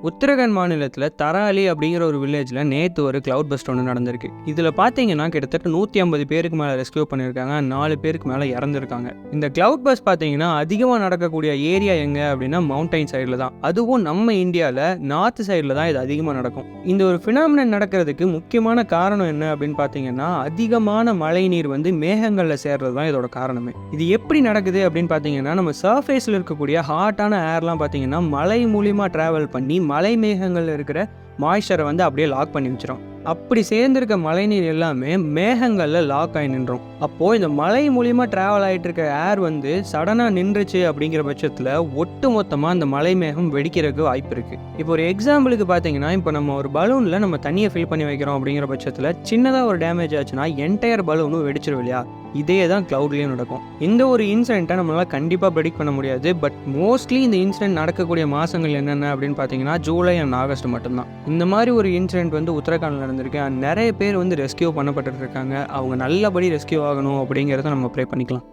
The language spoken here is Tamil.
உத்தரகாண்ட் மாநிலத்தில் தராலி அப்படிங்கிற ஒரு வில்லேஜில் நேற்று ஒரு கிளவுட் பஸ்ட் ஒன்று நடந்திருக்கு. இதில் பார்த்தீங்கன்னா கிட்டத்தட்ட 150 பேருக்கு மேலே ரெஸ்கியூ பண்ணியிருக்காங்க, 4 பேருக்கு மேலே இறந்துருக்காங்க. இந்த கிளவுட் பஸ்ட் பார்த்தீங்கன்னா அதிகமாக நடக்கக்கூடிய ஏரியா எங்கே அப்படின்னா மவுண்டைன் சைடில் தான். அதுவும் நம்ம இந்தியாவில் நார்த் சைடில் தான் இது அதிகமாக நடக்கும். இந்த ஒரு ஃபினாமினன் நடக்கிறதுக்கு முக்கியமான காரணம் என்ன அப்படின்னு பார்த்தீங்கன்னா அதிகமான மழை நீர் வந்து மேகங்களில் சேர்றது தான் இதோட காரணமே. இது எப்படி நடக்குது அப்படின்னு பார்த்தீங்கன்னா நம்ம சர்ஃபேஸில் இருக்கக்கூடிய ஹாட்டான ஏர்லாம் பார்த்தீங்கன்னா மழை மூலிமா ட்ராவல் பண்ணி மலை மேகங்கள் இருக்கிற மாய்ஸ்சரை வந்து அப்படியே லாக் பண்ணி வச்சிரும். அப்படி சேர்ந்திருக்க மழைநீர் எல்லாமே மேகங்களில் லாக் ஆகி நின்றோம். அப்போது இந்த மலை மூலிமா ட்ராவல் ஆகிட்டு இருக்க ஏர் வந்து சடனாக நின்றுச்சு அப்படிங்கிற பட்சத்தில் ஒட்டு மொத்தமாக அந்த மலை மேகம் வெடிக்கிறதுக்கு வாய்ப்பு இருக்குது. இப்போ ஒரு எக்ஸாம்பிளுக்கு பார்த்தீங்கன்னா இப்போ நம்ம ஒரு பலூனில் நம்ம தண்ணியை ஃபில் பண்ணி வைக்கிறோம் அப்படிங்கிற பட்சத்தில் சின்னதாக ஒரு டேமேஜ் ஆச்சுன்னா என்டையர் பலூனும் வெடிச்சிடும் இல்லையா? இதே தான் க்ளவுட்லேயும் நடக்கும். இந்த ஒரு இன்சிடென்ட்டை நம்மளால் கண்டிப்பாக ப்ரெடிக்ட் பண்ண முடியாது. பட் மோஸ்ட்லி இந்த இன்சிடென்ட் நடக்கக்கூடிய மாதங்கள் என்னென்ன அப்படின்னு பார்த்தீங்கன்னா ஜூலை அண்ட் ஆகஸ்ட் மட்டும்தான். இந்த மாதிரி ஒரு இன்சிடென்ட் வந்து உத்தரகாண்டில் நடந்திருக்கு. நிறைய பேர் வந்து ரெஸ்கியூ பண்ணப்பட்டு இருக்காங்க. அவங்க நல்லபடி ரெஸ்கியூ ஆகணும் அப்படிங்கிறத நம்ம ப்ரே பண்ணிக்கலாம்.